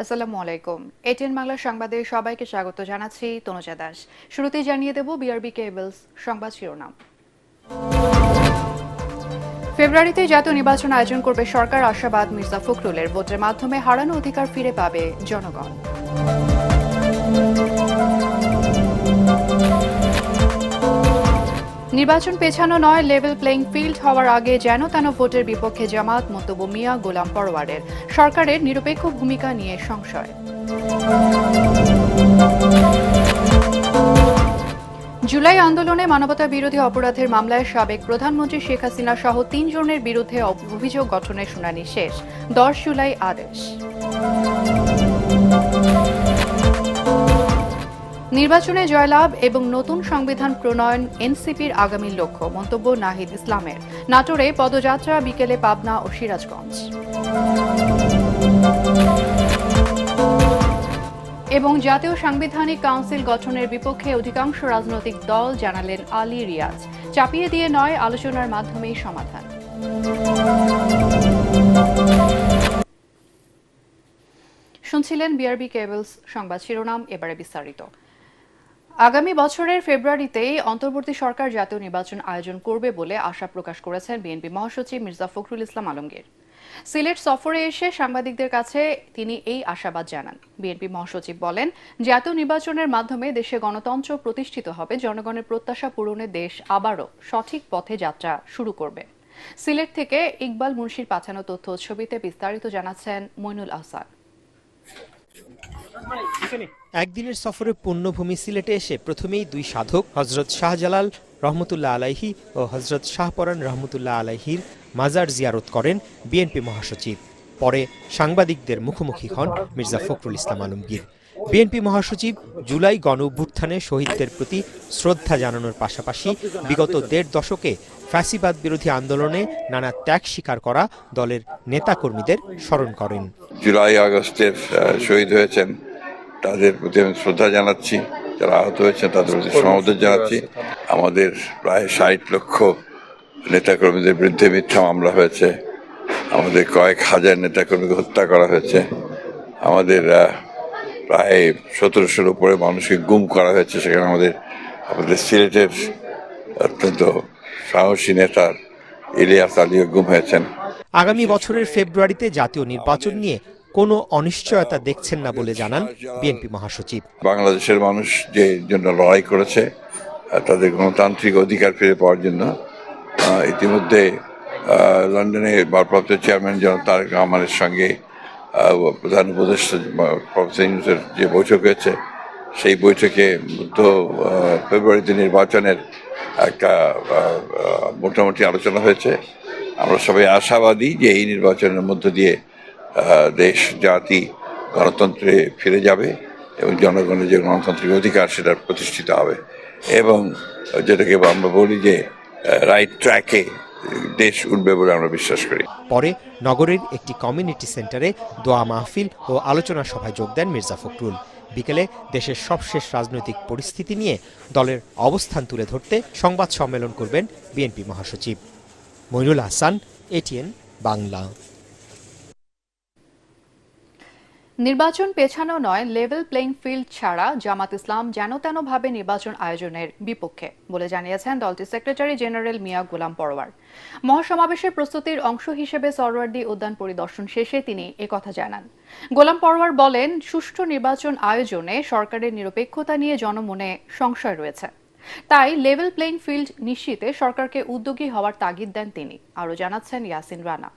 আসসালামু আলাইকুম। এটিএন বাংলা সংবাদে সবাইকে স্বাগত জানাচ্ছি তনুজা দাস। শুরুতেই জানিয়ে দেব বিআরবি কেবলস সংবাদ শিরোনাম। ফেব্রুয়ারিতে জাতীয় নির্বাচন আয়োজন করবে সরকার, আশাবাদ মির্জা ফখরুলের। ভোটের মাধ্যমে হারানো অধিকার ফিরে পাবে জনগণ। নির্বাচন পেছানো নয়, লেভেল প্লেইং ফিল্ড হওয়ার আগে যেন তেন ভোটের বিপক্ষে জামাত, মন্তব্য মিয়া গোলাম পরোয়ারের। সরকারের নিরপেক্ষ ভূমিকা নিয়ে সংশয়। জুলাই আন্দোলনে মানবতা বিরোধী অপরাধের মামলায় সাবেক প্রধানমন্ত্রী শেখ হাসিনা সহ ৩ জনের বিরুদ্ধে অভিযোগ গঠনের শুনানি শেষ। ১০ জুলাই আদেশ। নির্বাচনে জয়লাভ এবং নতুন সংবিধান প্রণয়ন এনসিপির আগামী লক্ষ্য, মন্তব্য নাহিদ ইসলামের। নাটোরে পদযাত্রা, বিকেলে পাবনা ও সিরাজগঞ্জ। এবং জাতীয় সাংবিধানিক কাউন্সিল গঠনের বিপক্ষে অধিকাংশ রাজনৈতিক দল, জানালেন আলী রিয়াজ। চাপিয়ে দিয়ে নয়, আলোচনার মাধ্যমেই সমাধান। শুনছিলেন বিআরবি কেবলস সংবাদ শিরোনাম, এবারে বিস্তারিত। আগামী বছরের ফেব্রুয়ারিতেই অন্তর্বর্তী সরকার জাতীয় নির্বাচন আয়োজন করবে বলে আশা প্রকাশ করেছেন বিএনপি মহাসচিব মির্জা ফখরুল ইসলাম আলমগীর। সিলেট সফরে এসে সাংবাদিকদের কাছে তিনি এই আশাবাদ জানান। বিএনপি মহাসচিব বলেন, জাতীয় নির্বাচনের মাধ্যমে দেশে গণতন্ত্র প্রতিষ্ঠিত হবে, জনগণের প্রত্যাশা পূরণে দেশ আবারও সঠিক পথে যাত্রা শুরু করবে। সিলেট থেকে ইকবাল মুন্সির পাঠানো তথ্য ছবিতে বিস্তারিত জানাচ্ছেন মইনুল আহসান। একদিনের সফরে পুণ্যভূমি সিলেটে এসে প্রথমেই দুই সাধক হজরত শাহজালাল রহমতুল্লাহ আলাইহি ও হজরত শাহপরান রহমতুল্লাহ আলাইহির মাজার জিয়ারত করেন বিএনপি মহাসচিব। পরে সাংবাদিকদের মুখোমুখি হন মির্জা ফখরুল ইসলাম আলমগীর। বিএনপি মহাসচিব জুলাই গণ অভ্যুত্থানে শহীদদের প্রতি শ্রদ্ধা জানানোর পাশাপাশি বিগত ১.৫ দশকে ফ্যাসিবাদ বিরোধী আন্দোলনে নানা ত্যাগ স্বীকার করা দলের নেতাকর্মীদের স্মরণ করেন। জুলাই আগস্টের শহীদ হয়েছেন তাদের প্রতি আমি শ্রদ্ধা জানাচ্ছি, যারা আহত হয়েছেন তাদের প্রতি সমবেদনা জানাচ্ছি। আমাদের প্রায় ৬০ লক্ষ নেতাকর্মীদের বিরুদ্ধে মিথ্যা মামলা হয়েছে, আমাদের কয়েক হাজার নেতাকর্মীকে হত্যা করা হয়েছে, আমাদের প্রায় ১৭০০-র উপরে মানুষকে গুম করা হয়েছে। সেখানে আমাদের সিলেটের অত্যন্ত সাহসী নেতা ইলিয়াস আলীও গুম হয়েছেন। আগামী বছরের ফেব্রুয়ারিতে জাতীয় নির্বাচন নিয়ে কোনো অনিশ্চয়তা দেখছেন না বলে জানান বিএনপি মহাসচিব। বাংলাদেশের মানুষ যে জন্য লড়াই করেছে তাদের গণতান্ত্রিক অধিকার ফিরে পাওয়ার জন্য ইতিমধ্যে লন্ডনে ভারপ্রাপ্ত চেয়ারম্যান জনাব তারেক রহমানের সঙ্গে প্রধান উপদেষ্টা প্রফেসর ইউনূসের যে বৈঠক হয়েছে, সেই বৈঠকে মধ্য ফেব্রুয়ারিতে নির্বাচনের একটা মোটামুটি আলোচনা হয়েছে। আমরা সবাই আশাবাদী যে এই নির্বাচনের মধ্য দিয়ে দেশ জাতি গণতন্ত্রে ফিরে যাবে এবং জনগণের যে গণতান্ত্রিক অধিকার সেটা প্রতিষ্ঠিত হবে এবং যেটাকে আমরা বলি যে রাইট ট্র্যাকে দেশ উঠবে বলে আমরা বিশ্বাস করি। পরে নগরের একটি কমিউনিটি সেন্টারে দোয়া মাহফিল ও আলোচনা সভায় যোগ দেন মির্জা ফখরুল। বিকেলে দেশের সবশেষ রাজনৈতিক পরিস্থিতি নিয়ে দলের অবস্থান তুলে ধরতে সংবাদ সম্মেলন করবেন বিএনপি মহাসচিব। মইনুল আহসান, এটিএন বাংলা। নির্বাচন পেছানো নয়, লেভেল প্লেইং ফিল্ড ছাড়া জামাত ইসলাম যেন তেন ভাবে নির্বাচন আয়োজনের বিপক্ষে বলে জানিয়েছেন দলটির সেক্রেটারি জেনারেল মিয়া গোলাম পরোয়ার। মহাসমাবেশের প্রস্তুতির অংশ হিসেবে সরওয়ার্দী উদ্যান পরিদর্শন শেষে তিনি একথা জানান। গোলাম পরোয়ার বলেন, সুষ্ঠু নির্বাচন আয়োজনে সরকারের নিরপেক্ষতা নিয়ে জনমনে সংশয় রয়েছে, তাই লেভেল প্লেইং ফিল্ড নিশ্চিতে সরকারকে উদ্যোগী হওয়ার তাগিদ দেন তিনি। আরও জানাচ্ছেন ইয়াসিন রানা।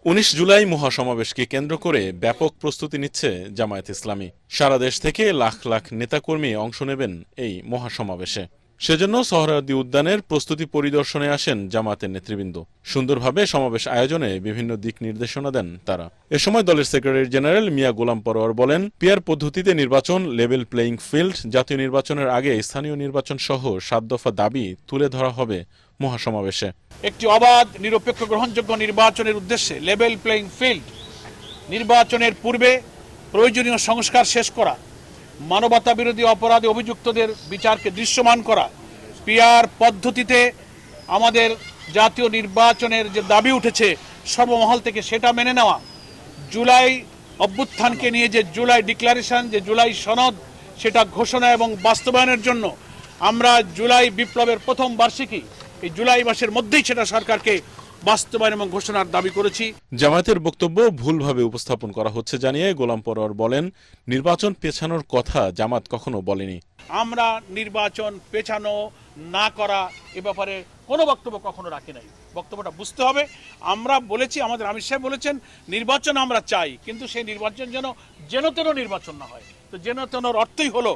১৯ জুলাই মহাসমাবেশকে কেন্দ্র করে ব্যাপক প্রস্তুতি নিচ্ছে জামায়াত ইসলামী। সারা দেশ থেকে লাখ লাখ নেতাকর্মী অংশ নেবেন এই মহাসমাবেশে। সেজন্য সোহরাওয়ার্দী উদ্যানের প্রস্তুতি পরিদর্শনে আসেন জামায়াতের নেতৃবৃন্দ। সুন্দরভাবে সমাবেশ আয়োজনে বিভিন্ন দিক নির্দেশনা দেন তারা। এ সময় দলের সেক্রেটারি জেনারেল মিয়া গোলাম পরোয়ার বলেন, পিয়ার পদ্ধতিতে নির্বাচন, লেভেল প্লেইং ফিল্ড, জাতীয় নির্বাচনের আগে স্থানীয় নির্বাচন সহ ৭ দফা দাবি তুলে ধরা হবে মহাসমাবেশে। একটি অবাধ, নিরপেক্ষ, গ্রহণযোগ্য নির্বাচনের উদ্দেশ্যে লেভেল প্লেইং ফিল্ড, নির্বাচনের পূর্বে প্রয়োজনীয় সংস্কার শেষ করা, মানবতা বিরোধী অপরাধে অভিযুক্তদের বিচারকে দৃশ্যমান করা, পিয়ার পদ্ধতিতে আমাদের জাতীয় নির্বাচনের যে দাবি উঠেছে সর্বমহল থেকে সেটা মেনে নেওয়া, জুলাই অভ্যুত্থানকে নিয়ে যে জুলাই ডিক্লারেশন, যে জুলাই সনদ, সেটা ঘোষণা এবং বাস্তবায়নের জন্য আমরা জুলাই বিপ্লবের প্রথম বার্ষিকী এই জুলাই মাসের মধ্যেই সেটা সরকারকে বাস্তবায়ন এবং ঘোষণার দাবি করেছি। জামায়াতের বক্তব্য ভুলভাবে উপস্থাপন করা হচ্ছে জানিয়ে গোলাম পরোয়ার বলেন, নির্বাচন পেছানোর কথা জামাত কখনো বলেনি। আমরা নির্বাচন পেছানো না করা এ ব্যাপারে কোনো বক্তব্য কখনো রাখি নাই। বক্তব্যটা বুঝতে হবে। আমরা বলেছি, আমাদের আমির সাহেব বলেছেন নির্বাচন আমরা চাই, কিন্তু সেই নির্বাচন যেন তেন নির্বাচন না হয়। তো যেন তেনর অর্থই হলো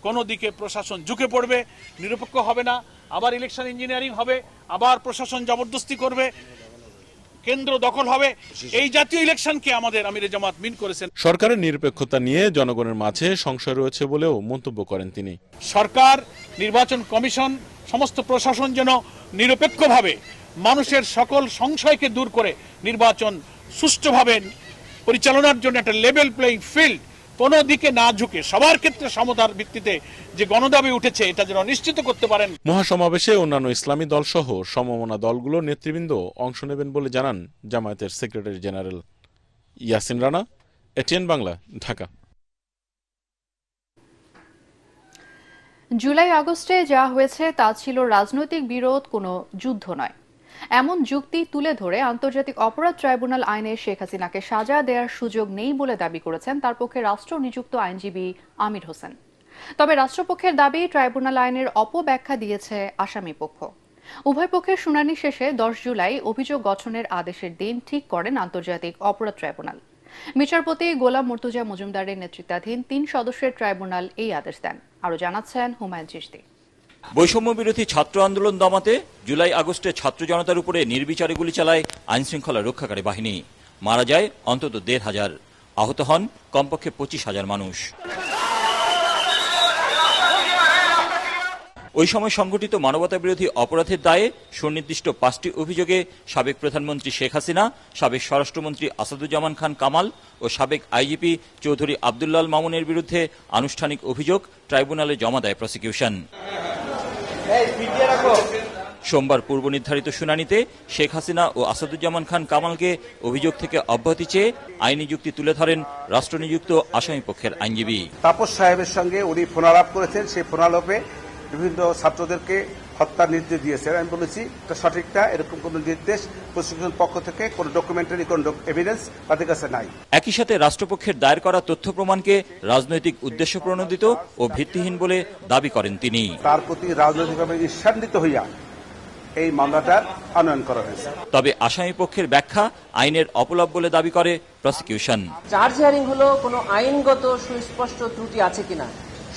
কোনো দিকে প্রশাসন ঝুঁকে পড়বে, নিরপেক্ষ হবে না, আবার ইলেকশন ইঞ্জিনিয়ারিং হবে, আবার প্রশাসন জবরদস্তি করবে, কেন্দ্র দখল হবে। এই জাতীয় ইলেকশনকে আমাদের আমিরে জামাত মিন করেছেন। সরকারের নিরপেক্ষতা নিয়ে জনগণের মাঝে সংশয় রয়েছে বলেও মন্তব্য করেন তিনি। সরকার, নির্বাচন কমিশন, সমস্ত প্রশাসন যেন নিরপেক্ষভাবে মানুষের সকল সংশয়কে দূর করে নির্বাচন সুষ্ঠুভাবে পরিচালনার জন্য একটা লেভেল প্লেইং ফিল্ড, কোনো দিকে না ঝুঁকে সবার ক্ষেত্রে সমতার ভিত্তিতে যে গণদাবি উঠেছে এটা যেন নিশ্চিত করতে পারেন। মহাসমাবেশে অন্যান্য ইসলামী দলসহ সমমনা দলগুলোর নেতৃবৃন্দ অংশ নেবেন বলে জানান জামায়াতের secretary general. Yasin Rana, ATN Bangla, Dhaka. July আগস্টে যা হয়েছে তা ছিল রাজনৈতিক বিরোধ, কোনো যুদ্ধ নয়, এমন যুক্তি তুলে ধরে আন্তর্জাতিক অপরাধ ট্রাইব্যুনাল আইনে শেখ হাসিনাকে সাজা দেওয়ার সুযোগ নেই বলে দাবি করেছেন তার পক্ষে রাষ্ট্র নিযুক্ত আইনজীবী আমির হোসেন। তবে রাষ্ট্রপক্ষের দাবি, ট্রাইব্যুনাল আইনের অপব্যাখ্যা দিয়েছে আসামি পক্ষ। উভয় পক্ষের শুনানি শেষে 10 জুলাই অভিযোগ গঠনের আদেশের দিন ঠিক করেন আন্তর্জাতিক অপরাধ ট্রাইব্যুনাল। বিচারপতি গোলাম মুর্তজা মজুমদারের নেতৃত্বাধীন 3 সদস্যের ট্রাইব্যুনাল এই আদেশ দেন। আরও জানাচ্ছেন হুমায়ুন চিশতি। বৈষম্য বিরোধী ছাত্র আন্দোলন দমাতে জুলাই আগস্টে ছাত্র জনতার উপরে নির্বিচারে গুলি চালায় আইনশৃঙ্খলা রক্ষাকারী বাহিনী। মারা যায় অন্তত 1,500, আহত হন কমপক্ষে 25,000 মানুষ। ওই সময় সংঘটিত মানবতা বিরোধী অপরাধের দায়ে সুনির্দিষ্ট 5টি অভিযোগে সাবেক প্রধানমন্ত্রী শেখ হাসিনা, সাবেক স্বরাষ্ট্রমন্ত্রী আসাদুজ্জামান খান কামাল ও সাবেক আইজিপি চৌধুরী আব্দুল্লাল মামুনের বিরুদ্ধে আনুষ্ঠানিক অভিযোগ ট্রাইব্যুনালে জমা দেয় প্রসিকিউশন। সোমবার পূর্ব নির্ধারিত শুনানিতে শেখ হাসিনা ও আসাদুজ্জামান খান কামালকে অভিযোগ থেকে অব্যাহতি চেয়ে আইনি যুক্তি তুলে ধরেন রাষ্ট্রনিযুক্ত আসামি পক্ষের আইনজীবী। তাপস সাহেবের সঙ্গে উনি ফোনালাপ করেছেন, সেই ফোনালাপে বিভিন্ন ছাত্রদেরকে হত্যার নির্দেশ দিয়েছেন। আমি বলেছি এটা সঠিক না, এরকম কোন নির্দেশ প্রসিকিউশন পক্ষ থেকে কোন ডকুমেন্টারি কোন এভিডেন্স তাদের কাছে নাই। একই সাথে রাষ্ট্রপক্ষের দায়ের করা তথ্য প্রমাণকে রাজনৈতিক উদ্দেশ্য প্রণোদিত ও ভিত্তিহীন বলে দাবি করেন তিনি। তার প্রতি রাজনৈতিকভাবে ঈর্ষান্বিত হইয়া এই মামলাটার আনয়ন করা হয়েছে। তবে আসামি পক্ষের ব্যাখ্যা আইনের অপলাপ বলে দাবি করে প্রসিকিউশন। চার্জ হিয়ারিং হলো কোনো আইনগত সুস্পষ্ট ত্রুটি আছে কিনা,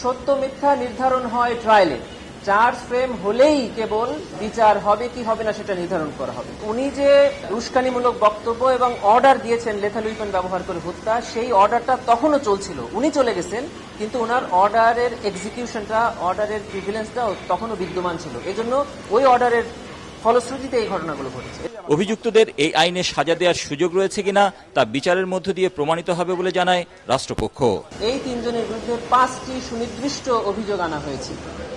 সত্য মিথ্যা নির্ধারণ হয় ট্রায়ালে। চার্জ ফ্রেম হলেই কেবল বিচার হবে কি হবে না সেটা নির্ধারণ করা হবে। উনি যে উস্কানিমূলক বক্তব্য এবং অর্ডার দিয়েছেন লেথাল উইপন ব্যবহার করে হত্যা, সেই অর্ডারটা তখনও চলছিল। উনি চলে গেছেন, কিন্তু ওনার অর্ডারের এক্সিকিউশনটা, অর্ডারের প্রিভিলেন্সটা তখনও বিদ্যমান ছিল। এজন্য ওই অর্ডারের ফলশ্রুতিতে এই ঘটনাগুলো ঘটেছে। অভিযুক্তদের এই আইনে সাজা দেওয়ার সুযোগ রয়েছে কিনা তা বিচারের মধ্য দিয়ে প্রমাণিত হবে বলে জানায় রাষ্ট্রপক্ষ। এই 3 জনের বিরুদ্ধে 5টি সুনির্দিষ্ট অভিযোগ আনা হয়েছে।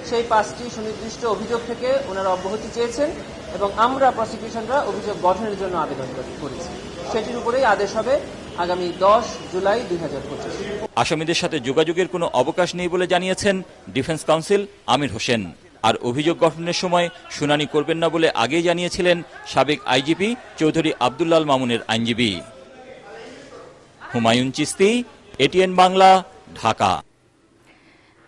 সেই 5টি সুনির্দিষ্ট অভিযোগ থেকে ওনারা অব্যাহতি চেয়েছেন এবং আমরা প্রসিকিউশনরা অভিযোগ গঠনের জন্য আবেদন করেছি। সেটির উপরেই আদেশ হবে আগামী 10 জুলাই 2025। আসামিদের সাথে যোগাযোগের কোনো অবকাশ নেই বলে জানিয়েছেন ডিফেন্স কাউন্সিল আমির হোসেন। আর অভিযোগ গঠনের সময় শুনানি করবেন না বলে আগেই জানিয়েছিলেন সাবেক আইজিপি চৌধুরী আব্দুল্লাল মামুনের আইনজীবী। হুমায়ুন চিশতি, এটিএন বাংলা, ঢাকা।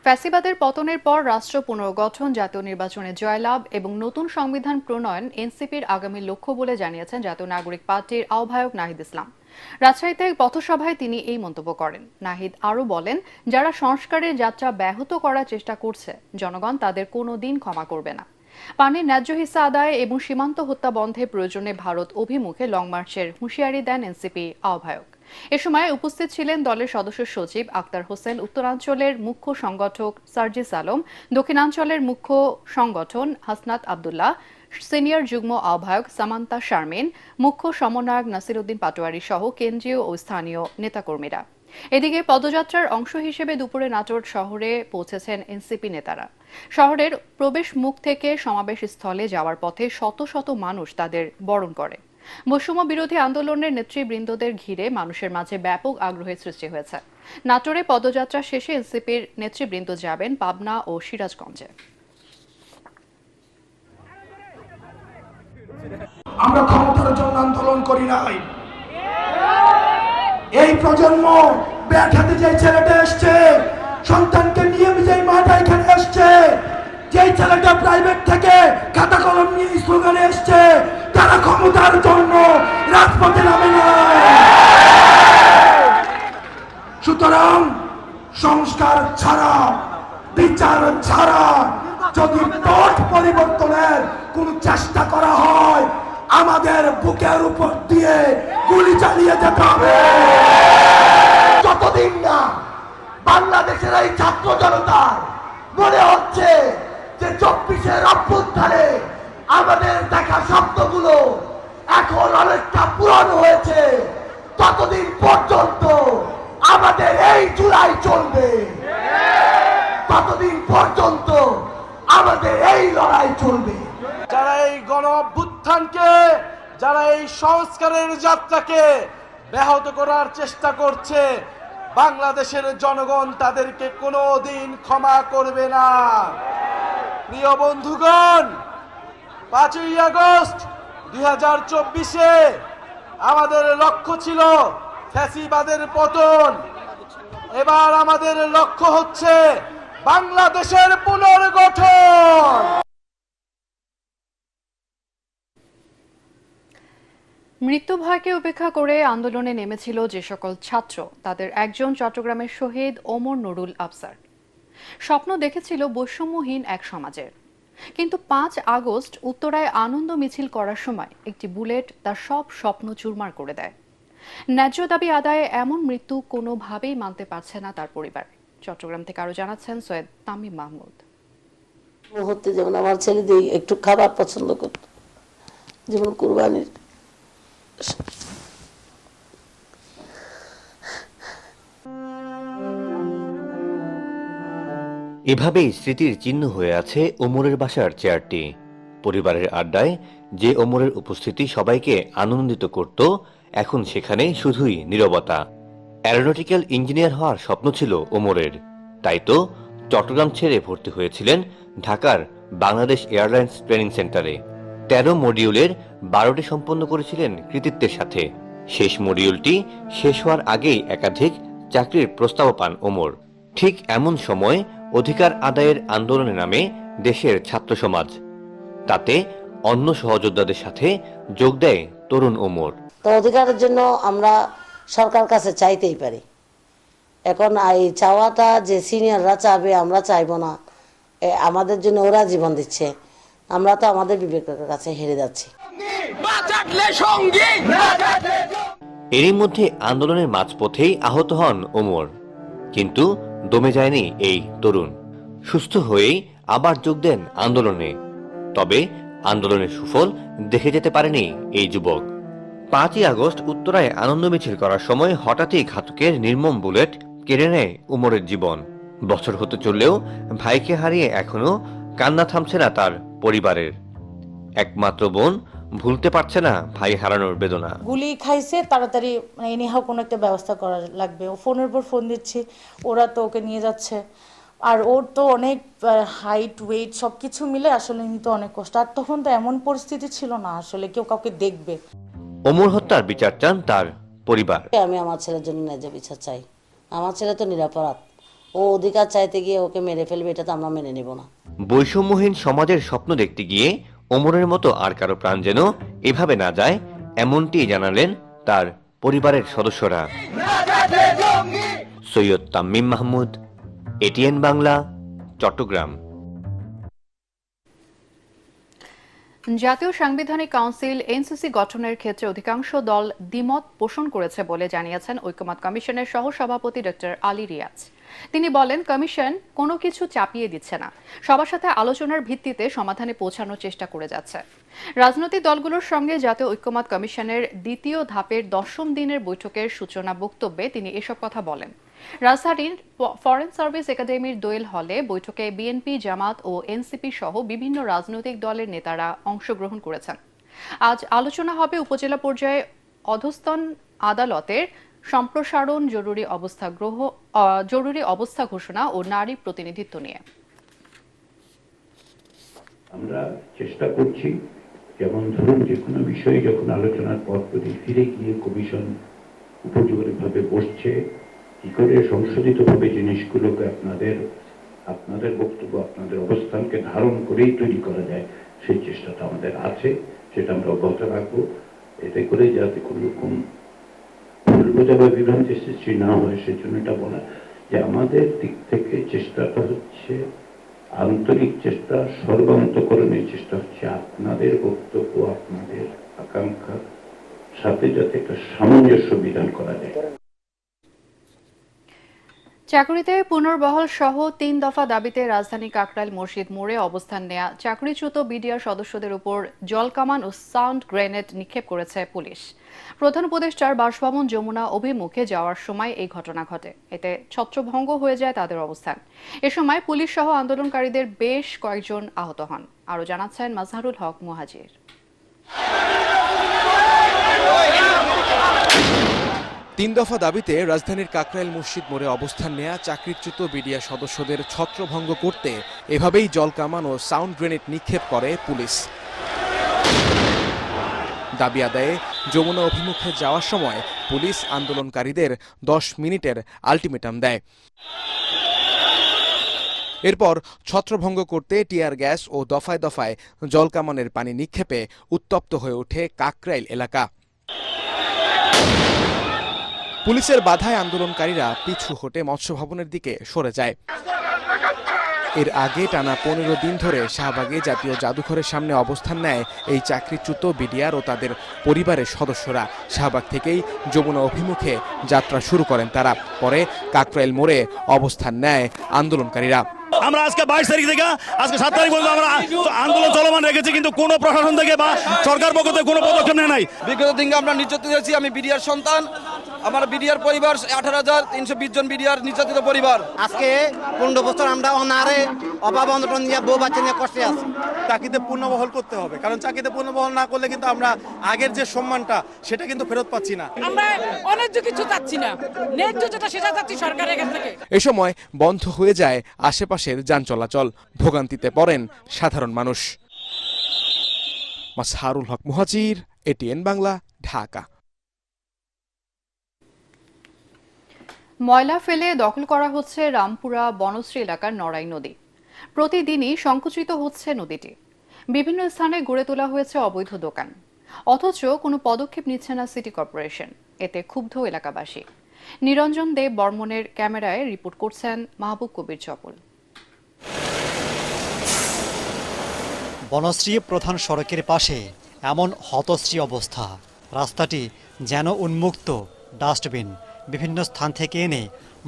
ফ্যাসিবাদের পতনের পর রাষ্ট্র পুনর্গঠন, জাতীয় নির্বাচনে জয়লাভ এবং নতুন সংবিধান প্রণয়ন এনসিপির আগামী লক্ষ্য বলে জানিয়েছেন জাতীয় নাগরিক পার্টির আহ্বায়ক নাহিদ ইসলাম। রাজশাহীতে পথসভায় তিনি এই মন্তব্য করেন। নাহিদ আরও বলেন, যারা সংস্কারের যাত্রা ব্যাহত করার চেষ্টা করছে জনগণ তাদের কোনোদিন ক্ষমা করবে না। পানির ন্যায্য হিস্সা আদায় এবং সীমান্ত হত্যা বন্ধে প্রয়োজনে ভারত অভিমুখে লং মার্চের হুঁশিয়ারি দেন এনসিপি আহ্বায়ক। এ সময় উপস্থিত ছিলেন দলের সদস্য সচিব আক্তার হোসেন, উত্তরাঞ্চলের মুখ্য সংগঠক সার্জিস আলম, দক্ষিণাঞ্চলের মুখ্য সংগঠন হাসনাত আবদুল্লাহ, সিনিয়র যুগ্ম আহ্বায়ক সামান্তা শারমিন, মুখ্য সমন্বয়ক নাসির উদ্দিন পাটোয়ারি সহ কেন্দ্রীয় ও স্থানীয় নেতাকর্মীরা। এদিকে পদযাত্রার অংশ হিসেবে দুপুরে নাটোর শহরে পৌঁছেছেন এনসিপি নেতারা। শহরের প্রবেশ মুখ থেকে সমাবেশ স্থলে যাওয়ার পথে শত শত মানুষ তাদের বরণ করে। বৈষম্য বিরোধী আন্দোলনের নেতৃবৃন্দদের ঘিরে মানুষের মাঝে ব্যাপক আগ্রহের সৃষ্টি হয়েছে। নাটোরে পদযাত্রা শেষে এনসিপির নেতৃবৃন্দ যাবেন পাবনা ও সিরাজগঞ্জে। আমরা ক্ষমতার জন্য আন্দোলন করি নাই। এই প্রজন্ম ব্যাট হাতে যে ছেলেটা এসছে, সন্তানকে নিয়ে যে মাটা এখানে এসছে, যে ছেলেটা প্রাইভেট থেকে খাতা কলম নিয়ে স্লোগানে এসছে, তারা ক্ষমতার জন্য রাজপথে নামে নাই। সুতরাং সংস্কার ছাড়া, বিচার ছাড়া যদি পথ পরিবর্তনের কোন চেষ্টা করা হয়, আমাদের বুকের উপর দিয়ে গুলি চালিয়ে যেতে হবে। যতদিন না বাংলাদেশের এই ছাত্র জনতার মনে হচ্ছে যে 24-এর অভ্যুত্থানে আমাদের দেখা শব্দগুলো এখন অনেকটা পুরানো হয়েছে, ততদিন পর্যন্ত আমাদের এই জুলাই চলবে, ততদিন পর্যন্ত আমাদের এই লড়াই চলবে। যারা এই গণ অভ্যুত্থানকে, যারা এই সংস্কারের যাত্রাকে ব্যাহত করার চেষ্টা করছে, বাংলাদেশের জনগণ তাদেরকে কোনোদিন ক্ষমা করবে না। প্রিয় বন্ধুগণ, 5ই আগস্ট 2024-এ আমাদের লক্ষ্য ছিল ফ্যাসিবাদের পতন। এবার আমাদের লক্ষ্য হচ্ছে বাংলাদেশের পুনর্গঠন। মৃত্যু ভয়কে উপেক্ষা করে আন্দোলনে নেমেছিল যে সকল ছাত্র, তাদের একজন চট্টগ্রামের শহীদ ওমর নুরুল আফসার। স্বপ্ন দেখেছিল বৈষম্যহীন এক সমাজের, কিন্তু 5 আগস্ট উত্তরায় আনন্দ মিছিল করার সময় একটি বুলেট তার সব স্বপ্ন চুরমার করে দেয়। ন্যায্য দাবি আদায়ে এমন মৃত্যু কোনোভাবেই মানতে পারছে না তার পরিবার। চট্টগ্রাম থেকে আরো জানাচ্ছেন সৈয়দ তামিম মাহমুদ। মুহূর্তে যেমন আমার ছেলে একটু খাবার পছন্দ করত, যেমন কুরবানির এভাবেই স্মৃতির চিহ্ন হয়ে আছে ওমরের বাসার চেয়ারটি। পরিবারের আড্ডায় যে ওমরের উপস্থিতি সবাইকে আনন্দিত করত, এখন সেখানে শুধুই নীরবতা। অ্যারোনটিক্যাল ইঞ্জিনিয়ার হওয়ার স্বপ্ন ছিল ওমরের, তাই তো চট্টগ্রাম ছেড়ে ভর্তি হয়েছিলেন ঢাকার বাংলাদেশ এয়ারলাইন্স ট্রেনিং সেন্টারে। 13 মডিউলের 12টি সম্পন্ন করেছিলেন কৃতিত্বের সাথে। শেষ মডিউলটি শেষ হওয়ার আগেই একাধিক চাকরির প্রস্তাব পান ওমর। ঠিক এমন সময় অধিকার আদায়ের আন্দোলনে নামে দেশের ছাত্র সমাজ। তাতে অন্য সহযোদ্ধাদের সাথে যোগ দেয় তরুণ ওমর। তো অধিকারের জন্য আমরা সরকার কাছে চাইতেই পারি। এখন এই চাওয়াটা যে সিনিয়ররা চাবে আমরা চাইবো না, আমাদের জন্য ওরা জীবন দিচ্ছে, আমরা তো আমাদের বিবেকের কাছে হেরে যাচ্ছি। এরই মধ্যে আন্দোলনের মাঝপথেই আহত হন ওমর, কিন্তু দমে যায়নি এই তরুণ। সুস্থ হয়েই আবার যোগ দেন আন্দোলনে। তবে আন্দোলনের সুফল দেখে যেতে পারেনি এই যুবক। 5ই আগস্ট উত্তরায় আনন্দ মিছিল করার সময় হঠাৎই ঘাতকের নির্মম বুলেট কেড়ে নেয় ওমরের জীবন। বছর হতে চললেও ভাইকে হারিয়ে এখনো কান্না থামছে না তার পরিবারের। একমাত্র বোন ভুলতে পারছে না ভাই হারানোর বেদনা। গুলি খাইছে, তাড়াতাড়ি এনিহাও কোনো একটা ব্যবস্থা করা লাগবে। ও ফোনের পর ফোন দিচ্ছে, ওরা তো ওকে নিয়ে যাচ্ছে। আর ওর তো অনেক হাইট ওয়েট সবকিছু মিলে আসলে নিতে অনেক কষ্ট। আর তখন তো এমন পরিস্থিতি ছিল না আসলে কেউ কাউকে দেখবে। ওমর হত্যার বিচার চান তার পরিবার। আমি আমার ছেলের জন্য ন্যায্য বিচার চাই। আমার ছেলে তো নিরপরাধ, ও অধিকার চাইতে গিয়ে ওকে মেরে ফেলবে, এটা তো আমরা মেনে নেব না। বৈষম্যহীন সমাজের স্বপ্ন দেখতে গিয়ে ওমরের মতো আর কারো প্রাণ যেন এভাবে না যায়, এমনটি জানালেন তার পরিবারের সদস্যরা। সৈয়দ তামিম মাহমুদ, এটিএন বাংলা, চট্টগ্রাম। জাতীয় সাংবিধানিক কাউন্সিল এনসিসি গঠনের ক্ষেত্রে অধিকাংশ দল দ্বিমত পোষণ করেছে বলে জানিয়েছেন ঐকমত্য কমিশনের সহসভাপতি ডক্টর আলী রিয়াজ। তিনি বলেন, কমিশন কোনো কিছু চাপিয়ে দিচ্ছে না, সবার সাথে আলোচনার ভিত্তিতে সমাধানে পৌঁছানোর চেষ্টা করে যাচ্ছে। রাজনৈতিক দলগুলোর সঙ্গে জাতীয় ঐকমত্য কমিশনের 2য় ধাপের 10ম দিনের বৈঠকের সূচনা বক্তব্যে তিনি এসব কথা বলেন। রাজধানীর ফরেন সার্ভিস একাডেমির দোয়েল হলে বৈঠকে বিএনপি, জামাত ও এনসিপি সহ বিভিন্ন রাজনৈতিক দলের নেতারা অংশগ্রহণ করেছেন। আজ আলোচনা হবে উপজেলা পর্যায়ে অধস্তন আদালতের সম্প্রসারণ, জরুরি অবস্থা ঘোষণা ও নারী প্রতিনিধিত্ব নিয়ে। আমরা চেষ্টা করছি, যেমন ধরুন যে কোনো বিষয়ে যখন আলোচনার পর ফিরে গিয়ে কমিশন উপযোগীভাবে বসছে, কি করে সংশোধিতভাবে জিনিসগুলোকে আপনাদের বক্তব্য, আপনাদের অবস্থানকে ধারণ করেই তৈরি করা যায়, সেই চেষ্টাটা আমাদের আছে, সেটা আমরা অব্যাহত রাখবো। এতে করে যাতে কোনো রকম ভুল বোঝা বা বিভ্রান্তির সৃষ্টি না হয়, সেজন্য এটা বলা যে আমাদের দিক থেকে চেষ্টাটা হচ্ছে আন্তরিক চেষ্টা, সর্বান্তকরণের চেষ্টা হচ্ছে আপনাদের বক্তব্য, আপনাদের আকাঙ্ক্ষার সাথে যাতে একটা সামঞ্জস্য বিধান করা যায়। চাকুরিতে পুনর্বহাল সহ ৩ দফা দাবিতে রাজধানী কাকরাইল মসজিদ মোড়ে অবস্থান নেয়া চাকরিচ্যুত বিডিআর সদস্যদের উপর জলকামান ও সাউন্ড গ্রেনেড নিক্ষেপ করেছে পুলিশ। প্রধান উপদেষ্টার বাসভবন যমুনা অভিমুখে যাওয়ার সময় এই ঘটনা ঘটে। এতে ছত্রভঙ্গ হয়ে যায় তাদের অবস্থান। এ সময় পুলিশ সহ আন্দোলনকারীদের বেশ কয়েকজন আহত হন। আরও জানাচ্ছেন মাজহারুল হক মুহাজির। ৩ দফা দাবিতে রাজধানীর কাকরাইল মসজিদ মোড়ে অবস্থান নেয়া চাকরিচ্যুত বিডিআর সদস্যদের ছত্রভঙ্গ করতে এভাবেই জলকামান ও সাউন্ড গ্রেনেড নিক্ষেপ করে পুলিশ। দাবি আদায়ে যমুনা অভিমুখে যাওয়ার সময় পুলিশ আন্দোলনকারীদের 10 মিনিটের আলটিমেটাম দেয়। এরপর ছত্রভঙ্গ করতে টিয়ার গ্যাস ও দফায় দফায় জলকামানের পানি নিক্ষেপে উত্তপ্ত হয়ে ওঠে কাকরাইল এলাকা। পুলিশের বাধায় আন্দোলনকারীরা পিছু হটে মৎস্য ভবনের দিকে সরে যায়। এর আগে টানা 15 দিন ধরে শাহবাগে জাতীয় জাদুঘরের সামনে অবস্থান নেয় এই চাকরিচ্যুত বিডিআর ও তাদের পরিবারের সদস্যরা। শাহবাগ থেকেই যমুনা অভিমুখে যাত্রা শুরু করেন তারা। পরে কাকরাইল মোড়ে অবস্থান নেয় আন্দোলনকারীরা। আমরা আজকে 22 তারিখ থেকে আজকে 7 তারিখ পর্যন্ত আমরা আন্দোলন চলমান রেখেছি, কিন্তু কোনো প্রশাসন থেকে বা সরকার পক্ষ থেকে কোনো পদক্ষেপ নেয় নাই। বিগত দিনে আমরা নির্যাতিত হয়েছি। আমি বিডিআর সন্তান, আমার বিডিআর পরিবার 18,320 জন বিডিআর নির্যাতিত পরিবার। আজকে 15 বছর আমরা অনারে অভাব অনটন নিয়ে বউ বাচ্চা নিয়ে কষ্টে আছি। চাকরিতে পুনর্বহাল করতে হবে, কারণ চাকরিতে পুনর্বহাল না করলে কিন্তু আমরা আগের যে সম্মানটা সেটা কিন্তু ফেরত পাচ্ছি না। আমরা অন্যায্য কিছু চাচ্ছি না, ন্যায্য যেটা সেটা চাচ্ছি সরকারের কাছ থেকে। এ সময় বন্ধ হয়ে যায় আশেপাশের যান চলাচল। ভোগান্তিতে পড়েন সাধারণ মানুষ। মাজহারুল হক মুহাজির, এটিএন বাংলা, ঢাকা। ময়লা ফেলে দখল করা হচ্ছে রামপুরা বনশ্রী এলাকার নড়াই নদী। প্রতিদিনই সংকুচিত হচ্ছে নদীটি। বিভিন্ন স্থানে গড়ে তোলা হয়েছে অবৈধ দোকান, অথচ কোনো পদক্ষেপ নিচ্ছে না সিটি কর্পোরেশন। এতে ক্ষুব্ধ এলাকাবাসী। নিরঞ্জন দেব বর্মনের ক্যামেরায় রিপোর্ট করছেন মাহবুব কবির চপল। বনশ্রী প্রধান সড়কের পাশে এমন হতশ্রী অবস্থা। রাস্তাটি যেন উন্মুক্ত ডাস্টবিন। বিভিন্ন স্থান থেকে এনে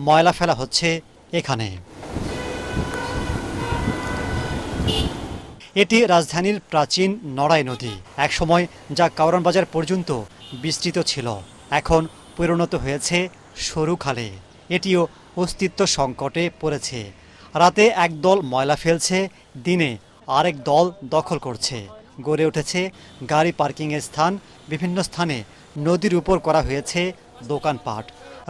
ময়লা ফেলা হচ্ছে এখানে। এটি রাজধানীর প্রাচীন নড়াই নদী। একসময় যা কাউরান বাজার পর্যন্ত বিস্তৃত ছিল, এখন পরিণত হয়েছে সরু খালে। এটিও অস্তিত্ব সংকটে পড়েছে। রাতে একদল ময়লা ফেলছে, দিনে আরেক দল দখল করছে। গড়ে উঠেছে গাড়ি পার্কিংয়ের স্থান। বিভিন্ন স্থানে নদীর উপর করা হয়েছে দোকানপাট।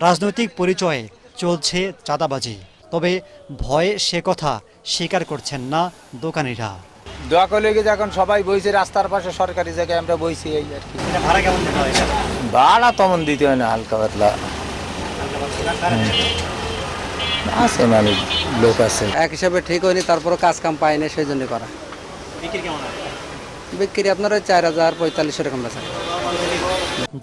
রাজনৈতিক পরিচয়ে চলছে চাঁদাবাজি। তবে ভয়ে সে কথা স্বীকার করছেন না দোকানিরা। দোয়া করলে এখন সবাই বইছে রাস্তার পাশে, সরকারি জায়গায় আমরা বইছি এই আর কি। ভাড়া কেমন দিতে হয়? ভাড়া তেমন দিতে হয় না, হালকা পাতলা আছে, মানে লোক আছে। এক হিসাবে ঠিক হয়নি, তারপরে কাজ কাম পায় না, সেই জন্য করা। বিক্রি কেমন হয়? বিক্রি আপনার 4,000-4,500 এরকম আছে।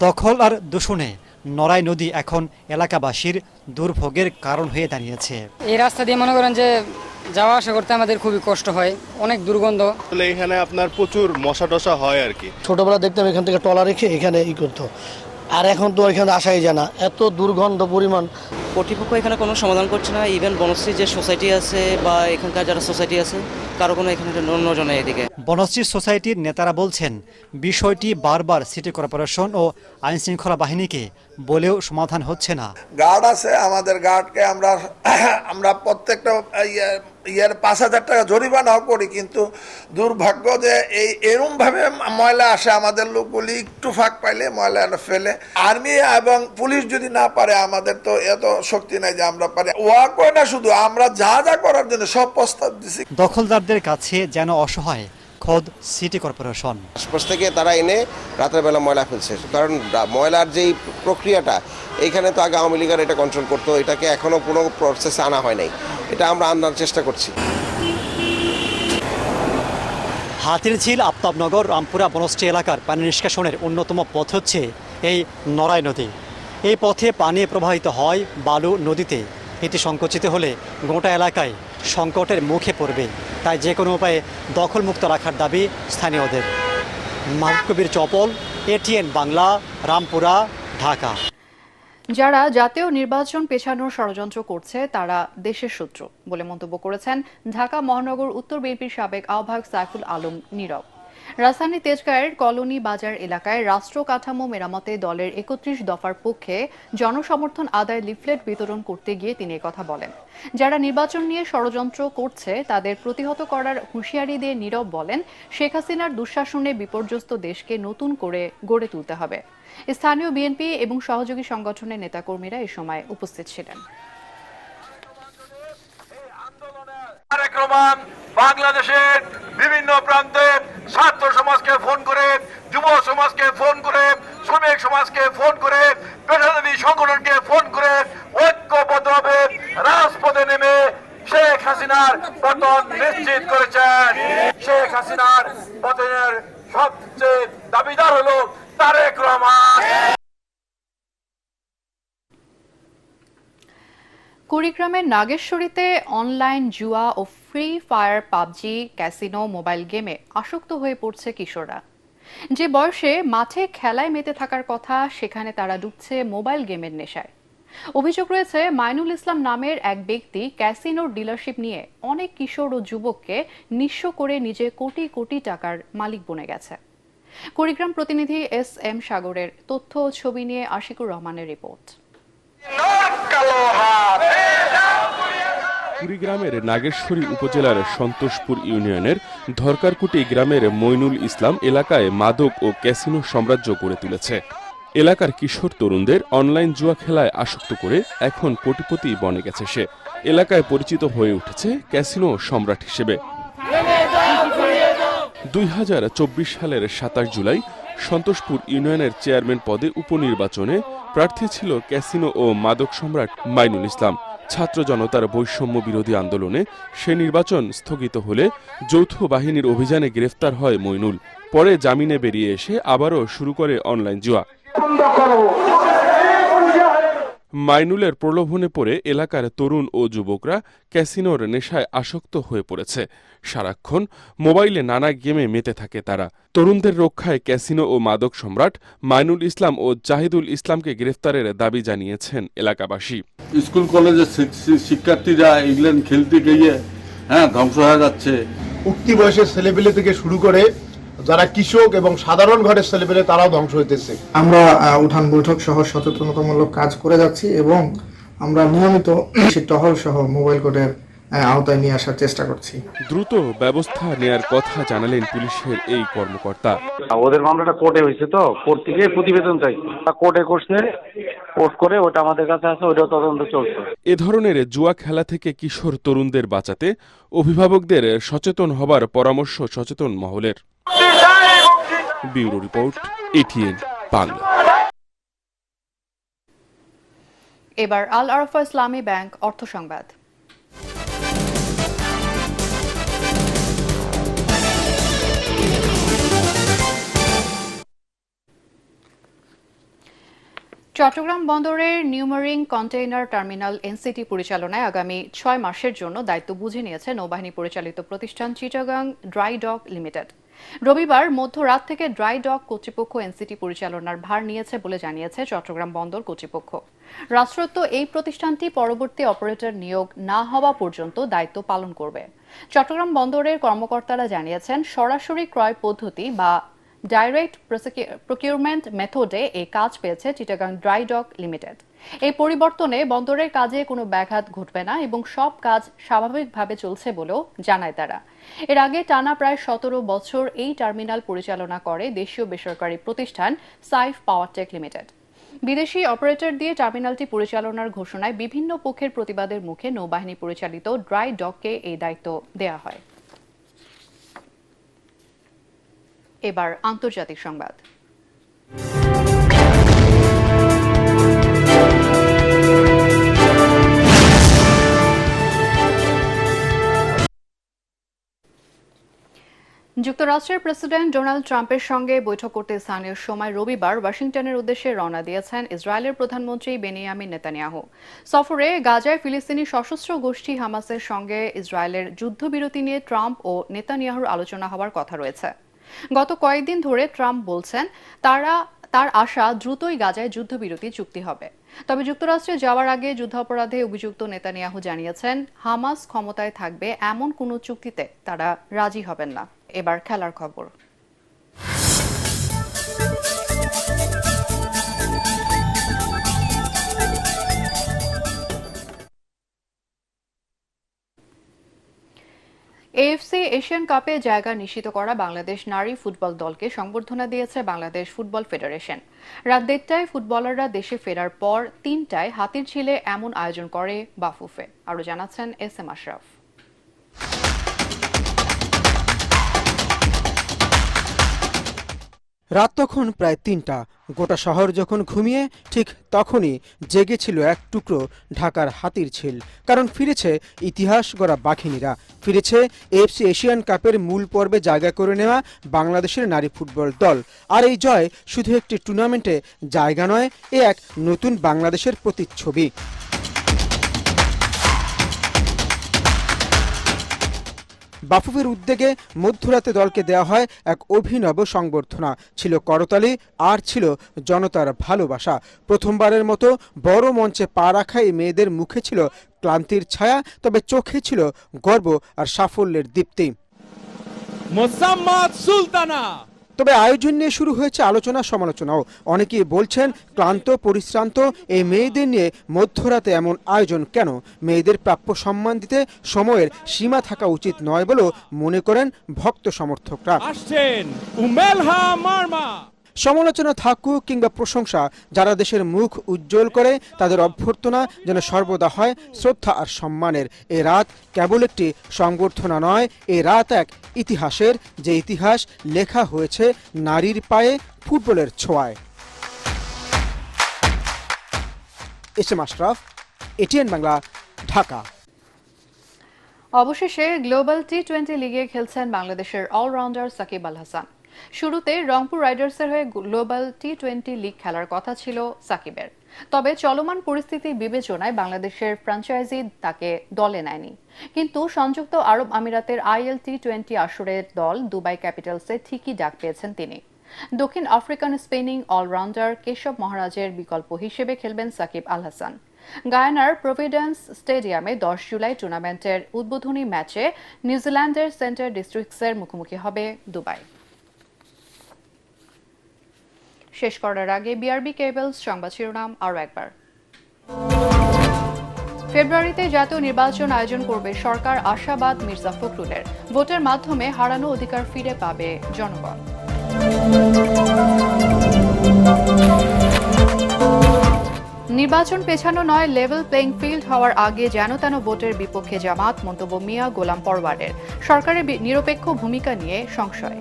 দখল আর দূষণে নড়াই নদী এখন এলাকাবাসীর দুর্ভোগের কারণ হয়ে দাঁড়িয়েছে। এই রাস্তা দিয়ে মনে করেন যে যাওয়া আসা করতে আমাদের খুবই কষ্ট হয়, অনেক দুর্গন্ধ। এখানে আপনার প্রচুর মশা টশা হয় আর কি। ছোটবেলা দেখতাম এখান থেকে টলা রেখে এখানে করতো, আর এখন তো এখানে আসাই যায় না, এত দুর্গন্ধ পরিমাণ। কর্তৃপক্ষ এখানে কোনো সমাধান করছে না। ইভেন বনশ্রী যে সোসাইটি আছে বা এখানকার যারা সোসাইটি আছে, কারো কোনো এখানে নজর নেই এদিকে। বনশ্রী সোসাইটির নেতারা বলছেন, বিষয়টি বারবার সিটি কর্পোরেশন ও আইন শৃঙ্খলা বাহিনীকে বলেও সমাধান হচ্ছে না। গার্ড আছে, আমাদের গার্ডকে আমরা প্রত্যেকটা 5,000 টাকা জরিমানাও করি, কিন্তু দুর্ভাগ্য যে এরম ভাবে ময়লা আসে, আমাদের লোকগুলি একটু ফাঁক পাইলে ময়লা ফেলে। আর্মি এবং পুলিশ যদি না পারে, আমাদের তো এত শক্তি নাই যে আমরা পারি। ওয়া করে না, শুধু আমরা যা যা করার জন্য সব প্রস্তাব দিছি। দখলদারদের কাছে যেন অসহায় খোদ সিটি কর্পোরেশন। আশপাশ থেকে তারা এনে রাতের বেলা ময়লা ফেলছে, কারণ ময়লার যেই প্রক্রিয়াটা এইখানে তো আগে আওয়ামী লীগের এটা কন্ট্রোল করতো, এটাকে এখনো কোনো প্রসেসে আনা হয় নাই, এটা আমরা আনার চেষ্টা করছি। হাতিরঝিল, আফতাবনগর, রামপুরা বনশ্রী এলাকার পানি নিষ্কাশনের অন্যতম পথ হচ্ছে এই নড়াই নদী। এই পথে পানি প্রবাহিত হয় বালু নদীতে। এটি সংকুচিত হলে গোটা এলাকায় সংকটের মুখে পড়বে, তাই যে কোনো উপায়ে দখলমুক্ত রাখার দাবি স্থানীয়দের। মাহবুব কবির চপল, এটিএন বাংলা, রামপুরা, ঢাকা। যারা জাতীয় নির্বাচন পেছানোর ষড়যন্ত্র করছে তারা দেশের শত্রু বলে মন্তব্য করেছেন ঢাকা মহানগর উত্তর বিএনপির সাবেক আহ্বায়ক সাইফুল আলম নীরব। রাজধানী তেজগাঁয়ের কলোনি বাজার এলাকায় রাষ্ট্র কাঠামো মেরামতে দলের 31 দফার পক্ষে জনসমর্থন আদায় লিফলেট বিতরণ করতে গিয়ে তিনি একথা বলেন। যারা নির্বাচন নিয়ে ষড়যন্ত্র করছে তাদের প্রতিহত করার হুঁশিয়ারি দিয়ে নীরব বলেন, শেখ হাসিনার দুঃশাসনে বিপর্যস্ত দেশকে নতুন করে গড়ে তুলতে হবে। স্থানীয় বিএনপি এবং সহযোগী সংগঠনের নেতাকর্মীরা এ সময় উপস্থিত ছিলেন। বাংলাদেশের বিভিন্ন প্রান্তে ছাত্র সমাজকে ফোন করে, যুব সমাজকে ফোন করে, শ্রমিক সমাজকে ফোন করে, পেশাজীবী সংগঠনকে ফোন করে ঐক্যবদ্ধভাবে রাজপথে নেমে শেখ হাসিনার পতন নিশ্চিত করেছেন। শেখ হাসিনার পতনের সবচেয়ে দাবিদার হলো তারেক রহমান। কুড়িগ্রামের নাগেশ্বরীতে অনলাইন জুয়া ও Free Fire, PUBG, casino, mobile গেমে আসক্ত হয়ে পড়ছে কিশোররা। যে বয়সে মাঠে খেলায় মেতে থাকার কথা, সেখানে তারা ডুবছে মোবাইল গেমের নেশায়। অভিযোগ রয়েছে মাইনুল ইসলাম নামের এক ব্যক্তি ক্যাসিনোর ডিলারশিপ নিয়ে অনেক কিশোর ও যুবককে নিঃস্ব করে নিজে কোটি কোটি টাকার মালিক বনে গেছে। কুড়িগ্রাম প্রতিনিধি SM সাগরের তথ্য ও ছবি নিয়ে আশিকুর রহমানের রিপোর্ট। কুড়িগ্রামের নাগেশ্বরী উপজেলার সন্তোষপুর ইউনিয়নের ধরকারকুটি গ্রামের মইনুল ইসলাম এলাকায় মাদক ও ক্যাসিনো সাম্রাজ্য গড়ে তুলেছে। এলাকার কিশোর তরুণদের অনলাইন জুয়া খেলায় আসক্ত করে এখন কোটিপতি বনে গেছে সে। এলাকায় পরিচিত হয়ে উঠেছে ক্যাসিনো সম্রাট হিসেবে। 2024 সালের 27 জুলাই সন্তোষপুর ইউনিয়নের চেয়ারম্যান পদে উপনির্বাচনে প্রার্থী ছিল ক্যাসিনো ও মাদক সম্রাট মাইনুল ইসলাম। ছাত্র জনতার বৈষম্য বিরোধী আন্দোলনে সে নির্বাচন স্থগিত হলে যৌথ বাহিনীর অভিযানে গ্রেফতার হয় মইনুল। পরে জামিনে বেরিয়ে এসে আবারও শুরু করে অনলাইন জুয়া। মাইনুলের প্রলোভনে পড়ে এলাকার তরুণ ও যুবকরা ক্যাসিনোর নেশায় আসক্ত হয়ে পড়েছে। সারাক্ষণ মোবাইলে নানা গেমে মেতে থাকে তারা। তরুণদের রক্ষায় ক্যাসিনো ও মাদক সম্রাট মাইনুল ইসলাম ও জাহিদুল ইসলামকে গ্রেফতারের দাবি জানিয়েছেন এলাকাবাসী। স্কুল কলেজের শিক্ষার্থীরা ইংল্যান্ড খেলতে গিয়ে ধ্বংস হয়ে যাচ্ছে। উক্তি বয়সের ছেলেপেলে থেকে শুরু করে যারা কৃষক এবং সাধারণ ঘরের ছেলেপেলে তারাও ধ্বংস হইতেছে। আমরা উঠান বৈঠক সহ সচেতনতামূলক কাজ করে যাচ্ছি এবং আমরা নিয়মিত টহল সহ মোবাইল কোর্টের আওতায় নিয়ে আসার চেষ্টা করছি। দ্রুত ব্যবস্থা নেয়ার কথা জানালেন পুলিশের এই কর্মকর্তা। ওদের মামলাটা কোর্টে হয়েছে, তো কোর্ট থেকে প্রতিবেদন চাই, কোর্টে করছে, কোর্ট করে ওটা আমাদের কাছে আছে, ওইটাও তদন্ত চলছে। এ ধরনের জুয়া খেলা থেকে কিশোর তরুণদের বাঁচাতে অভিভাবকদের সচেতন হবার পরামর্শ সচেতন মহলের। Bureau report, ATN Bangla. এবার আল আরাফা ইসলামী ব্যাংক অর্থ সংবাদ। চট্টগ্রাম বন্দরের নিউমারিং কন্টেইনার টার্মিনাল NCT পরিচালনায় আগামী 6 মাসের জন্য দায়িত্ব বুঝে নিয়েছে নৌবাহিনী পরিচালিত প্রতিষ্ঠান চিটাগাং ড্রাই ডক লিমিটেড। রবিবার মধ্যরাত থেকে ড্রাই ডক কর্তৃপক্ষ NCT পরিচালনার ভার নিয়েছে বলে জানিয়েছে চট্টগ্রাম বন্দর কর্তৃপক্ষ। রাষ্ট্রায়ত্ত এই প্রতিষ্ঠানটি পরবর্তী অপারেটর নিয়োগ না হওয়া পর্যন্ত দায়িত্ব পালন করবে। চট্টগ্রাম বন্দরের কর্মকর্তারা জানিয়েছেন, সরাসরি ক্রয় পদ্ধতি বা ডাইরেক্ট প্রকিউরমেন্ট মেথডে এই কাজ পেয়েছে চিটাগাং ড্রাই ডক লিমিটেড। এই পরিবর্তনে বন্দরের কাজে কোনো ব্যাঘাত ঘটবে না এবং সব কাজ স্বাভাবিকভাবে চলছে বলেও জানায় তারা। এর আগে টানা প্রায় 17 বছর এই টার্মিনাল পরিচালনা করে দেশীয় বেসরকারি প্রতিষ্ঠান সাইফ পাওয়ারটেক লিমিটেড। বিদেশি অপারেটর দিয়ে টার্মিনালটি পরিচালনার ঘোষণায় বিভিন্ন পক্ষের প্রতিবাদের মুখে নৌবাহিনী পরিচালিত ড্রাই ডককে এই দায়িত্ব দেয়া হয়। এবার আন্তর্জাতিক সংবাদ। যুক্তরাষ্ট্রের প্রেসিডেন্ট ডোনাল্ড ট্রাম্পের সঙ্গে বৈঠক করতে স্থানীয় সময় রবিবার ওয়াশিংটনের উদ্দেশ্যে রওনা দিয়েছেন ইসরায়েলের প্রধানমন্ত্রী বেনিয়ামিন নেতানিয়াহু। সফরে গাজায় ফিলিস্তিনি সশস্ত্র গোষ্ঠী হামাসের সঙ্গে ইসরায়েলের যুদ্ধবিরতি নিয়ে ট্রাম্প ও নেতানিয়াহুর আলোচনা হওয়ার কথা রয়েছে। গত কয়েকদিন ধরে ট্রাম্প বলছেন তার আশা দ্রুতই গাজায় যুদ্ধবিরতি চুক্তি হবে। তবে যুক্তরাষ্ট্রে যাওয়ার আগে যুদ্ধাপরাধে অভিযুক্ত নেতানিয়াহু জানিয়েছেন হামাস ক্ষমতায় থাকবে এমন কোনো চুক্তিতে তারা রাজি হবেন না। এবার খেলার খবর। এএফসি এশিয়ান কাপে জায়গা নিশ্চিত করা বাংলাদেশ নারী ফুটবল দলকে সংবর্ধনা দিয়েছে বাংলাদেশ ফুটবল ফেডারেশন। রাত 1:30টায় ফুটবলাররা দেশে ফেরার পর 3টায় হাতিরঝিলে এমন আয়োজন করে বাফুফে। আরো জানাচ্ছেন এস.এম. আশরাফ। রাত তখন প্রায় 3টা। গোটা শহর যখন ঘুমিয়ে ঠিক তখনই জেগেছিল এক টুকরো ঢাকার হাতিরঝিল। কারণ ফিরেছে ইতিহাস গড়া বাঘিনীরা, ফিরেছে এএফসি এশিয়ান কাপের মূল পর্বে জায়গা করে নেওয়া বাংলাদেশের নারী ফুটবল দল। আর এই জয় শুধু একটি টুর্নামেন্টে জায়গা নয়, এ এক নতুন বাংলাদেশের প্রতিচ্ছবি। বাফুফের উদ্যোগে মধ্যরাতে দলকে দেওয়া হয় এক অভিনব সংবর্ধনা। ছিল করতালি আর ছিল জনতার ভালোবাসা। প্রথমবারের মতো বড় মঞ্চে পা রাখা এই মেয়েদের মুখে ছিল ক্লান্তির ছায়া, তবে চোখে ছিল গর্ব আর সাফল্যের দীপ্তি। মোসাম্মদ সুলতানা। তবে আয়োজন নিয়ে শুরু হয়েছে আলোচনা সমালোচনাও। অনেকেই বলছেন ক্লান্ত পরিশ্রান্ত এই মেয়েদের নিয়ে মধ্যরাতে এমন আয়োজন কেন? মেয়েদের প্রাপ্য সম্মান দিতে সময়ের সীমা থাকা উচিত নয় বলেও মনে করেন ভক্ত সমর্থকরা। আসছেন উমেলহা মারমা। সমালোচনা থাকুক কিংবা প্রশংসা, যারা দেশের মুখ উজ্জ্বল করে তাদের অভ্যর্থনা যেন সর্বদা হয় শ্রদ্ধা আর সম্মানের। এ রাত কেবল একটি সংবর্ধনা নয়, এ রাত এক ইতিহাসের, যে ইতিহাস লেখা হয়েছে নারীর পায়ে ফুটবলের ছোঁয়ায়। এস.এম. আশরাফ, এটিএন বাংলা, ঢাকা। অবশেষে গ্লোবাল টি-20 লিগে খেলছেন বাংলাদেশের অলরাউন্ডার সাকিব আল হাসান। শুরুতে রংপুর রাইডার্সের হয়ে গ্লোবাল টি-20 লিগ খেলার কথা ছিল সাকিবের, তবে চলমান পরিস্থিতি বিবেচনায় বাংলাদেশের ফ্র্যাঞ্চাইজি তাকে দলে নেয়নি। কিন্তু সংযুক্ত আরব আমিরাতের আইএল টি-20 আসরের দল দুবাই ক্যাপিটালসে ঠিকই ডাক পেয়েছেন তিনি। দক্ষিণ আফ্রিকান স্পিনিং অলরাউন্ডার কেশব মহারাজের বিকল্প হিসেবে খেলবেন সাকিব আল হাসান। গায়ানার প্রভিডেন্স স্টেডিয়ামে 10 জুলাই টুর্নামেন্টের উদ্বোধনী ম্যাচে নিউজিল্যান্ডের সেন্টার ডিস্ট্রিক্টসের মুখোমুখি হবে দুবাই। শেষ করার আগে বিআরবি কেবলস সংবাদ শিরোনাম আরও একবার। ফেব্রুয়ারিতে জাতীয় নির্বাচন আয়োজন করবে সরকার, আশাবাদ মির্জা ফখরুলের। ভোটের মাধ্যমে হারানো অধিকার ফিরে পাবে জনগণ। নির্বাচন পেছানো নয়, লেভেল প্লেইং ফিল্ড হওয়ার আগে যেন তেন ভোটের বিপক্ষে জামাত, মন্তব্য মিয়া গোলাম পরওয়ারের। সরকারের নিরপেক্ষ ভূমিকা নিয়ে সংশয়।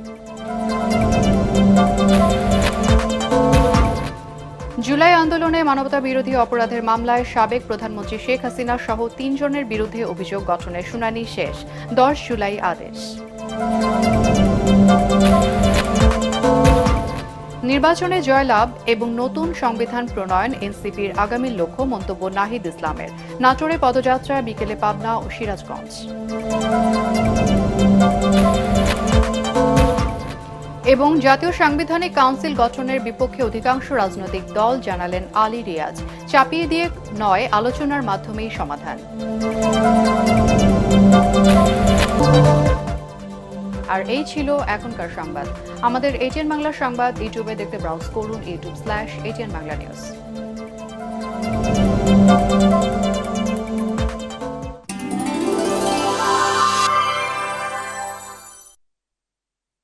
জুলাই আন্দোলনে মানবতা বিরোধী অপরাধের মামলায় সাবেক প্রধানমন্ত্রী শেখ হাসিনা সহ 3 জনের বিরুদ্ধে অভিযোগ গঠনের শুনানি শেষ। 10 জুলাই আদেশ। নির্বাচনে জয়লাভ এবং নতুন সংবিধান প্রণয়ন এনসিপির আগামী লক্ষ্য, মন্তব্য নাহিদ ইসলামের। নাটোরে পদযাত্রা, বিকেলে পাবনা ও সিরাজগঞ্জ। এবং জাতীয় সাংবিধানিক কাউন্সিল গঠনের বিপক্ষে অধিকাংশ রাজনৈতিক দল, জানালেন আলী রিয়াজ। চাপিয়ে দিয়ে নয়, আলোচনার মাধ্যমেই সমাধান। আর এই ছিল এখনকার সংবাদ। আমাদের ATN বাংলা সংবাদ ইউটিউবে দেখতে ব্রাউজ করুন youtube/ATN বাংলা নিউজ।